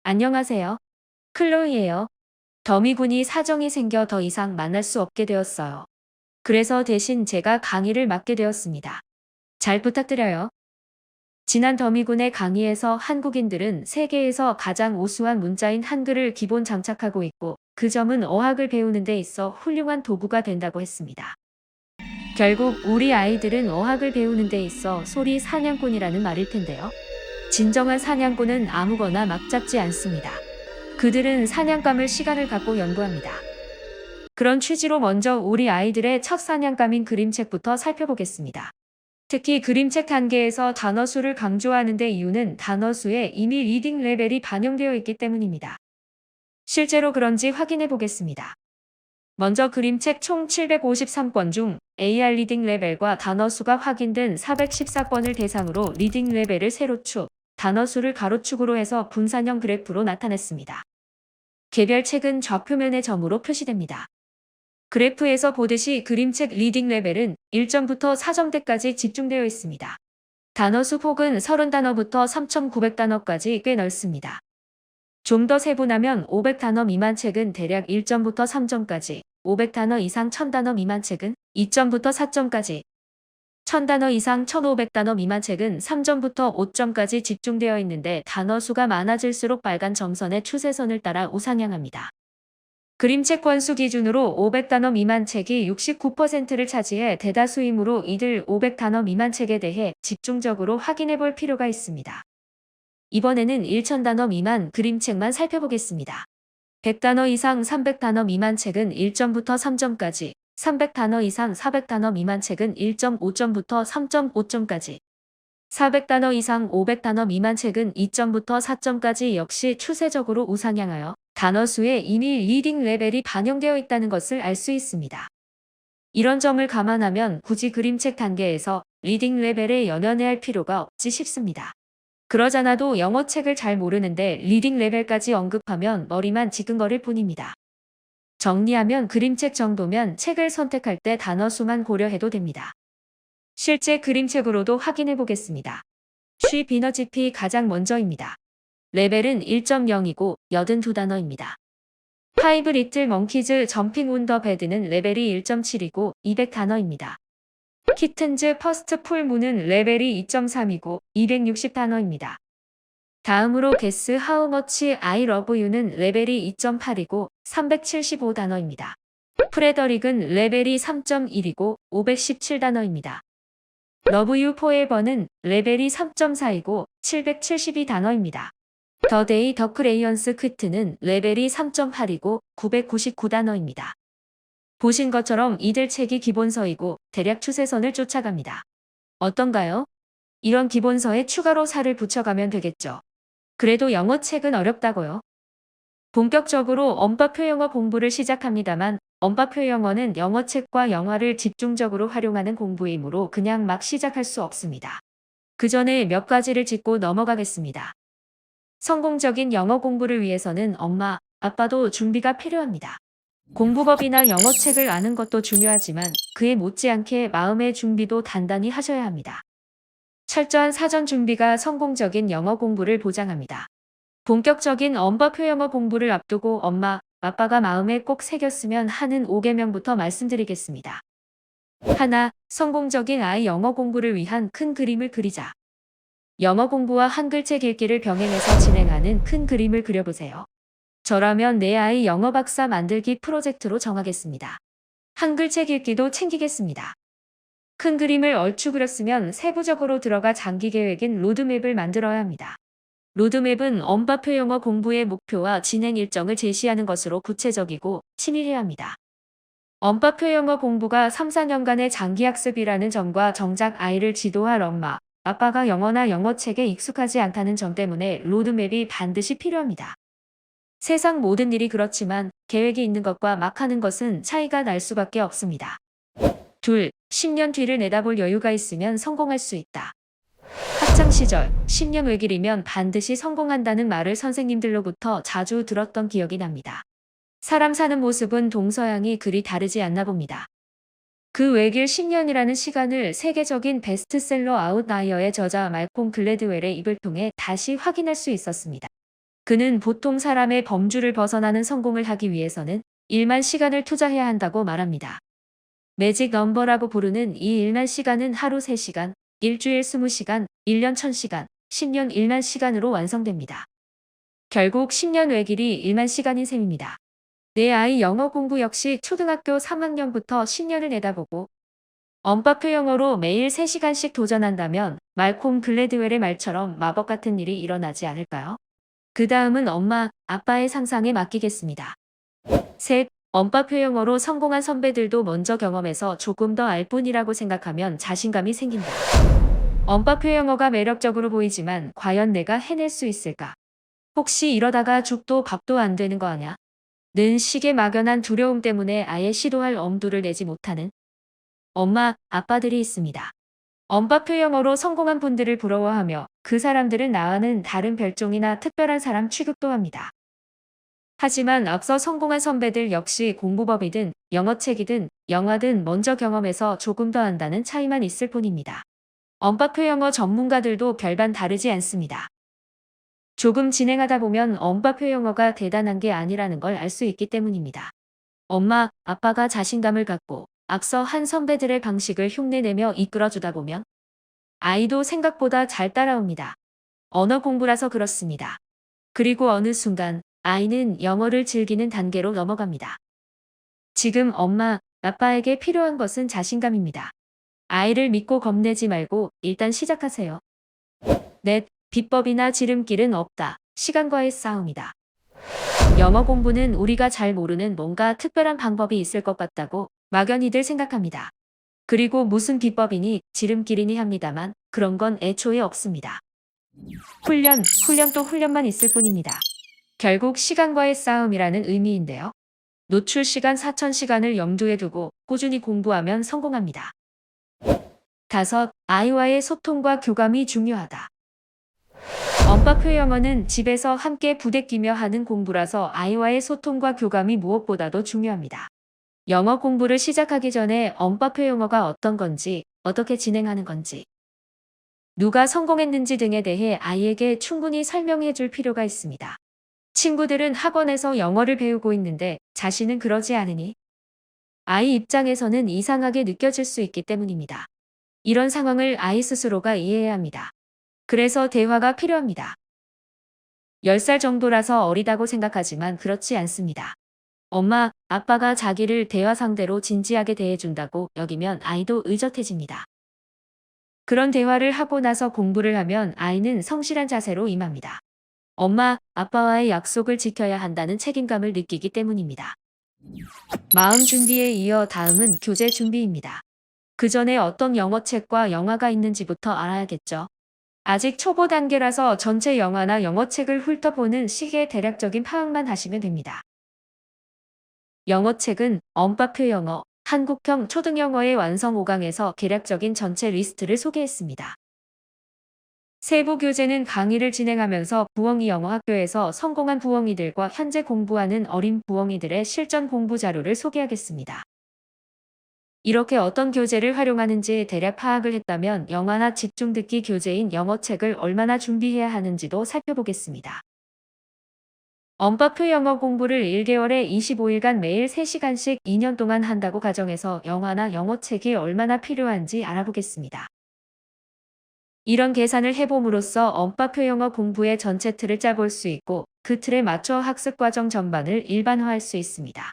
안녕하세요. 클로이예요. 더미군이 사정이 생겨 더 이상 만날 수 없게 되었어요. 그래서 대신 제가 강의를 맡게 되었습니다. 잘 부탁드려요. 지난 더미군의 강의에서 한국인들은 세계에서 가장 우수한 문자인 한글을 기본 장착하고 있고 그 점은 어학을 배우는 데 있어 훌륭한 도구가 된다고 했습니다. 결국 우리 아이들은 어학을 배우는 데 있어 소리 사냥꾼이라는 말일 텐데요. 진정한 사냥꾼은 아무거나 막 잡지 않습니다. 그들은 사냥감을 시간을 갖고 연구합니다. 그런 취지로 먼저 우리 아이들의 첫 사냥감인 그림책부터 살펴보겠습니다. 특히 그림책 단계에서 단어 수를 강조하는 데 이유는 단어 수에 이미 리딩 레벨이 반영되어 있기 때문입니다. 실제로 그런지 확인해 보겠습니다. 먼저 그림책 총 753권 중 AR 리딩 레벨과 단어 수가 확인된 414권을 대상으로 리딩 레벨을 세로축, 단어 수를 가로축으로 해서 분산형 그래프로 나타냈습니다. 개별 책은 좌표면의 점으로 표시됩니다. 그래프에서 보듯이 그림책 리딩 레벨은 1점부터 4점대까지 집중되어 있습니다. 단어 수 폭은 30단어부터 3,900단어까지 꽤 넓습니다. 좀 더 세분하면 500단어 미만 책은 대략 1점부터 3점까지, 500단어 이상 1000단어 미만 책은 2점부터 4점까지, 1000단어 이상 1500단어 미만 책은 3점부터 5점까지 집중되어 있는데 단어 수가 많아질수록 빨간 점선의 추세선을 따라 우상향합니다. 그림책 권수 기준으로 500단어 미만 책이 69%를 차지해 대다수이므로 이들 500단어 미만 책에 대해 집중적으로 확인해 볼 필요가 있습니다. 이번에는 1000단어 미만 그림책만 살펴보겠습니다. 100단어 이상 300단어 미만 책은 1점부터 3점까지, 300단어 이상 400단어 미만 책은 1.5점부터 3.5점까지, 400단어 이상 500단어 미만 책은 2점부터 4점까지 역시 추세적으로 우상향하여 단어 수에 이미 리딩 레벨이 반영되어 있다는 것을 알 수 있습니다. 이런 점을 감안하면 굳이 그림책 단계에서 리딩 레벨에 연연해야 할 필요가 없지 싶습니다. 그러잖아도 영어책을 잘 모르는데 리딩 레벨까지 언급하면 머리만 지끈거릴 뿐입니다. 정리하면 그림책 정도면 책을 선택할 때 단어 수만 고려해도 됩니다. 실제 그림책으로도 확인해 보겠습니다. 쉬 비너지피 가장 먼저입니다. 레벨은 1.0이고 82단어입니다. 파이브 리틀 멍키즈 점핑 온 더 베드는 레벨이 1.7이고 200단어입니다. 키튼즈 퍼스트 풀문은 레벨이 2.3이고 260단어입니다. 다음으로 게스 하우 머치 아이 러브 유는 레벨이 2.8이고 375단어입니다. 프레더릭은 레벨이 3.1이고 517단어입니다. 러브 유 포에버는 레벨이 3.4이고 772단어입니다. 더 데이 더 크레이언스 퀴트는 레벨이 3.8이고 999단어입니다. 보신 것처럼 이들 책이 기본서이고 대략 추세선을 쫓아갑니다. 어떤가요? 이런 기본서에 추가로 살을 붙여가면 되겠죠. 그래도 영어책은 어렵다고요. 본격적으로 언어표 영어 공부를 시작합니다만 언어표 영어는 영어책과 영화를 집중적으로 활용하는 공부이므로 그냥 막 시작할 수 없습니다. 그 전에 몇 가지를 짚고 넘어가겠습니다. 성공적인 영어 공부를 위해서는 엄마, 아빠도 준비가 필요합니다. 공부법이나 영어책을 아는 것도 중요하지만 그에 못지않게 마음의 준비도 단단히 하셔야 합니다. 철저한 사전 준비가 성공적인 영어 공부를 보장합니다. 본격적인 언어표 영어 공부를 앞두고 엄마, 아빠가 마음에 꼭 새겼으면 하는 5계명부터 말씀드리겠습니다. 하나, 성공적인 아이 영어 공부를 위한 큰 그림을 그리자. 영어 공부와 한글책 읽기를 병행해서 진행하는 큰 그림을 그려보세요. 저라면 내 아이 영어 박사 만들기 프로젝트로 정하겠습니다. 한글책 읽기도 챙기겠습니다. 큰 그림을 얼추 그렸으면 세부적으로 들어가 장기 계획인 로드맵을 만들어야 합니다. 로드맵은 언어표 영어 공부의 목표와 진행 일정을 제시하는 것으로 구체적이고 치밀해야 합니다. 언어표 영어 공부가 3, 4년간의 장기 학습이라는 점과 정작 아이를 지도할 엄마, 아빠가 영어나 영어책에 익숙하지 않다는 점 때문에 로드맵이 반드시 필요합니다. 세상 모든 일이 그렇지만 계획이 있는 것과 막 하는 것은 차이가 날 수밖에 없습니다. 둘, 10년 뒤를 내다볼 여유가 있으면 성공할 수 있다. 학창시절 10년 외길이면 반드시 성공한다는 말을 선생님들로부터 자주 들었던 기억이 납니다. 사람 사는 모습은 동서양이 그리 다르지 않나 봅니다. 그 외길 10년이라는 시간을 세계적인 베스트셀러 아웃라이어의 저자 말콤 글래드웰의 입을 통해 다시 확인할 수 있었습니다. 그는 보통 사람의 범주를 벗어나는 성공을 하기 위해서는 1만 시간을 투자해야 한다고 말합니다. 매직 넘버라고 부르는 이 1만 시간은 하루 3시간, 일주일 20시간, 1년 1000시간, 10년 1만 시간으로 완성됩니다. 결국 10년 외길이 1만 시간인 셈입니다. 내 아이 영어 공부 역시 초등학교 3학년부터 10년을 내다보고 언어표 영어로 매일 3시간씩 도전한다면 말콤 글래드웰의 말처럼 마법 같은 일이 일어나지 않을까요? 그 다음은 엄마, 아빠의 상상에 맡기겠습니다. 셋, 언어표 영어로 성공한 선배들도 먼저 경험해서 조금 더 알 뿐이라고 생각하면 자신감이 생긴다. 언어표 영어가 매력적으로 보이지만 과연 내가 해낼 수 있을까? 혹시 이러다가 죽도 밥도 안 되는 거 아냐? 는 식의 막연한 두려움 때문에 아예 시도할 엄두를 내지 못하는 엄마, 아빠들이 있습니다. 언어표 영어로 성공한 분들을 부러워하며 그 사람들은 나와는 다른 별종이나 특별한 사람 취급도 합니다. 하지만 앞서 성공한 선배들 역시 공부법이든 영어책이든 영화든 먼저 경험해서 조금 더 안다는 차이만 있을 뿐입니다. 언어표 영어 전문가들도 별반 다르지 않습니다. 조금 진행하다 보면 언어표 영어가 대단한 게 아니라는 걸 알 수 있기 때문입니다. 엄마, 아빠가 자신감을 갖고 앞서 한 선배들의 방식을 흉내내며 이끌어주다 보면 아이도 생각보다 잘 따라옵니다. 언어 공부라서 그렇습니다. 그리고 어느 순간 아이는 영어를 즐기는 단계로 넘어갑니다. 지금 엄마, 아빠에게 필요한 것은 자신감입니다. 아이를 믿고 겁내지 말고 일단 시작하세요. 넷, 비법이나 지름길은 없다. 시간과의 싸움이다. 영어 공부는 우리가 잘 모르는 뭔가 특별한 방법이 있을 것 같다고 막연히들 생각합니다. 그리고 무슨 비법이니 지름길이니 합니다만 그런 건 애초에 없습니다. 훈련 또 훈련만 있을 뿐입니다. 결국 시간과의 싸움이라는 의미인데요. 노출 시간 4000시간을 염두에 두고 꾸준히 공부하면 성공합니다. 다섯, 아이와의 소통과 교감이 중요하다. 언어표 영어는 집에서 함께 부대끼며 하는 공부라서 아이와의 소통과 교감이 무엇보다도 중요합니다. 영어 공부를 시작하기 전에 언어표 영어가 어떤 건지, 어떻게 진행하는 건지, 누가 성공했는지 등에 대해 아이에게 충분히 설명해 줄 필요가 있습니다. 친구들은 학원에서 영어를 배우고 있는데 자신은 그러지 않으니 아이 입장에서는 이상하게 느껴질 수 있기 때문입니다. 이런 상황을 아이 스스로가 이해해야 합니다. 그래서 대화가 필요합니다. 10살 정도라서 어리다고 생각하지만 그렇지 않습니다. 엄마, 아빠가 자기를 대화 상대로 진지하게 대해준다고 여기면 아이도 의젓해집니다. 그런 대화를 하고 나서 공부를 하면 아이는 성실한 자세로 임합니다. 엄마, 아빠와의 약속을 지켜야 한다는 책임감을 느끼기 때문입니다. 마음 준비에 이어 다음은 교재 준비입니다. 그 전에 어떤 영어책과 영화가 있는지부터 알아야겠죠. 아직 초보 단계라서 전체 영화나 영어책을 훑어보는 식의 대략적인 파악만 하시면 됩니다. 영어책은 언어표 영어, 한국형 초등영어의 완성 5강에서 개략적인 전체 리스트를 소개했습니다. 세부 교재는 강의를 진행하면서 부엉이 영어학교에서 성공한 부엉이들과 현재 공부하는 어린 부엉이들의 실전 공부 자료를 소개하겠습니다. 이렇게 어떤 교재를 활용하는지 대략 파악을 했다면 영화나 집중 듣기 교재인 영어책을 얼마나 준비해야 하는지도 살펴보겠습니다. 언어표 영어 공부를 1개월에 25일간 매일 3시간씩 2년 동안 한다고 가정해서 영화나 영어책이 얼마나 필요한지 알아보겠습니다. 이런 계산을 해봄으로써 언어표 영어 공부의 전체 틀을 짜볼 수 있고 그 틀에 맞춰 학습 과정 전반을 일반화할 수 있습니다.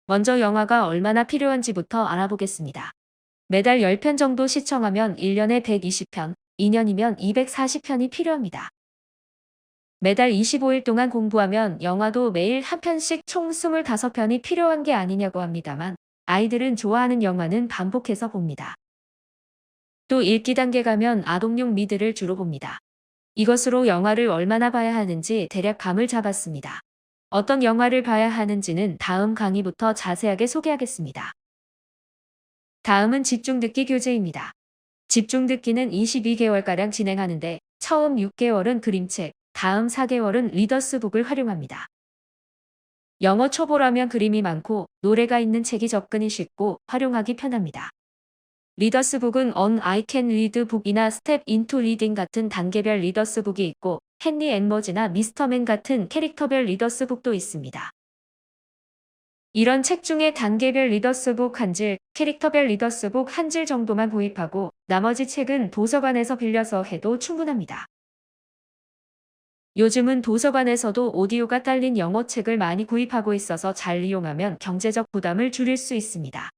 먼저 영화가 얼마나 필요한지부터 알아보겠습니다. 매달 10편 정도 시청하면 1년에 120편, 2년이면 240편이 필요합니다. 매달 25일 동안 공부하면 영화도 매일 한 편씩 총 25편이 필요한 게 아니냐고 합니다만 아이들은 좋아하는 영화는 반복해서 봅니다. 또 읽기 단계 가면 아동용 미드를 주로 봅니다. 이것으로 영화를 얼마나 봐야 하는지 대략 감을 잡았습니다. 어떤 영화를 봐야 하는지는 다음 강의부터 자세하게 소개하겠습니다. 다음은 집중듣기 교재입니다. 집중듣기는 22개월가량 진행하는데 처음 6개월은 그림책, 다음 4개월은 리더스북을 활용합니다. 영어 초보라면 그림이 많고 노래가 있는 책이 접근이 쉽고 활용하기 편합니다. 리더스북은 On I Can Read Book이나 Step Into Reading 같은 단계별 리더스북이 있고 헨리 앤머즈나 미스터맨 같은 캐릭터별 리더스북도 있습니다. 이런 책 중에 단계별 리더스북 한 질, 캐릭터별 리더스북 한 질 정도만 구입하고 나머지 책은 도서관에서 빌려서 해도 충분합니다. 요즘은 도서관에서도 오디오가 딸린 영어책을 많이 구입하고 있어서 잘 이용하면 경제적 부담을 줄일 수 있습니다.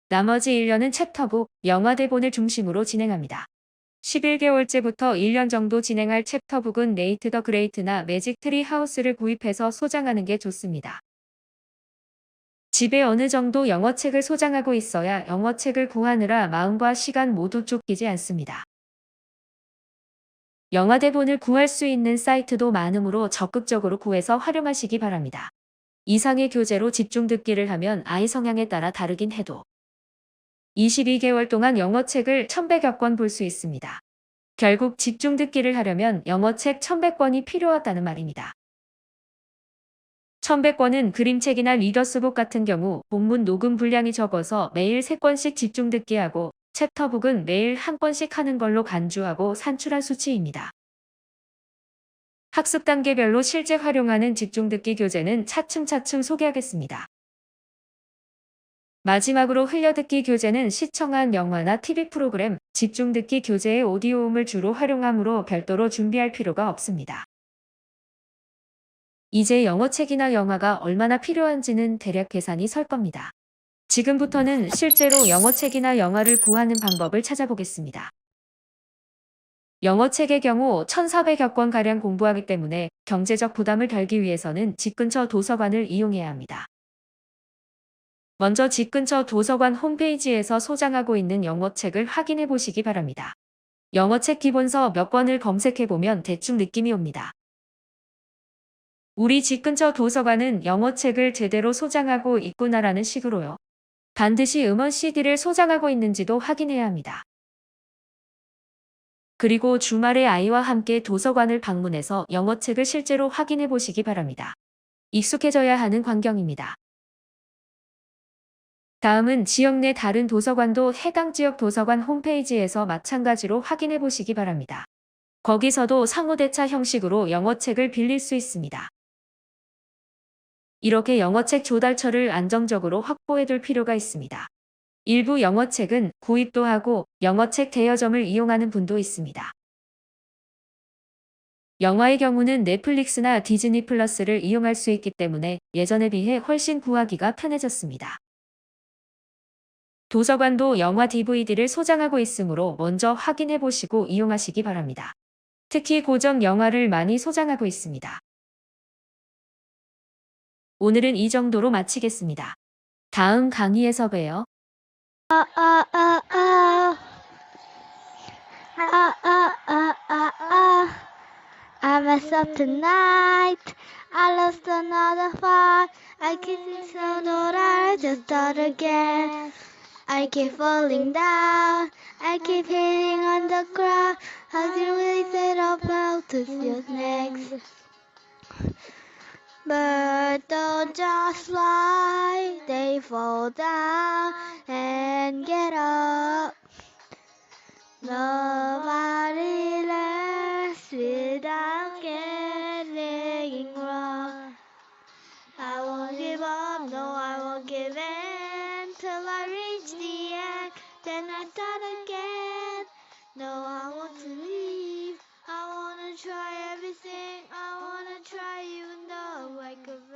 나머지 1년은 챕터북, 영화 대본을 중심으로 진행합니다. 11개월째부터 1년 정도 진행할 챕터북은 네이트 더 그레이트나 매직 트리 하우스를 구입해서 소장하는 게 좋습니다. 집에 어느 정도 영어책을 소장하고 있어야 영어책을 구하느라 마음과 시간 모두 쫓기지 않습니다. 영화 대본을 구할 수 있는 사이트도 많으므로 적극적으로 구해서 활용하시기 바랍니다. 이상의 교재로 집중 듣기를 하면 아이 성향에 따라 다르긴 해도 22개월 동안 영어책을 1100여 권 볼 수 있습니다. 결국 집중 듣기를 하려면 영어책 1100권이 필요하다는 말입니다. 1100권은 그림책이나 리더스북 같은 경우 본문 녹음 분량이 적어서 매일 3권씩 집중 듣기 하고 챕터북은 매일 1권씩 하는 걸로 간주하고 산출한 수치입니다. 학습 단계별로 실제 활용하는 집중 듣기 교재는 차츰차츰 소개하겠습니다. 마지막으로 흘려듣기 교재는 시청한 영화나 TV 프로그램, 집중 듣기 교재의 오디오음을 주로 활용하므로 별도로 준비할 필요가 없습니다. 이제 영어책이나 영화가 얼마나 필요한지는 대략 계산이 설 겁니다. 지금부터는 실제로 영어책이나 영화를 구하는 방법을 찾아보겠습니다. 영어책의 경우 1,400여 권가량 공부하기 때문에 경제적 부담을 덜기 위해서는 집 근처 도서관을 이용해야 합니다. 먼저 집 근처 도서관 홈페이지에서 소장하고 있는 영어책을 확인해 보시기 바랍니다. 영어책 기본서 몇 권을 검색해 보면 대충 느낌이 옵니다. 우리 집 근처 도서관은 영어책을 제대로 소장하고 있구나라는 식으로요. 반드시 음원 CD를 소장하고 있는지도 확인해야 합니다. 그리고 주말에 아이와 함께 도서관을 방문해서 영어책을 실제로 확인해 보시기 바랍니다. 익숙해져야 하는 광경입니다. 다음은 지역 내 다른 도서관도 해당 지역 도서관 홈페이지에서 마찬가지로 확인해 보시기 바랍니다. 거기서도 상호대차 형식으로 영어책을 빌릴 수 있습니다. 이렇게 영어책 조달처를 안정적으로 확보해 둘 필요가 있습니다. 일부 영어책은 구입도 하고 영어책 대여점을 이용하는 분도 있습니다. 영화의 경우는 넷플릭스나 디즈니 플러스를 이용할 수 있기 때문에 예전에 비해 훨씬 구하기가 편해졌습니다. 도서관도 영화 DVD를 소장하고 있으므로 먼저 확인해 보시고 이용하시기 바랍니다. 특히 고전 영화를 많이 소장하고 있습니다. 오늘은 이 정도로 마치겠습니다. 다음 강의에서 봬요. I messed up tonight. I lost another fight. I keep so that I just start again. I keep falling down. I keep hitting on the ground. I can really set about to feel next. Birds don't just fly, they fall down and get up. Nobody learns without getting wrong. I won't give up, no, I won't give in till I reach the end. Then I start again. No, I want to leave. I wanna try everything. I wanna try even though I could.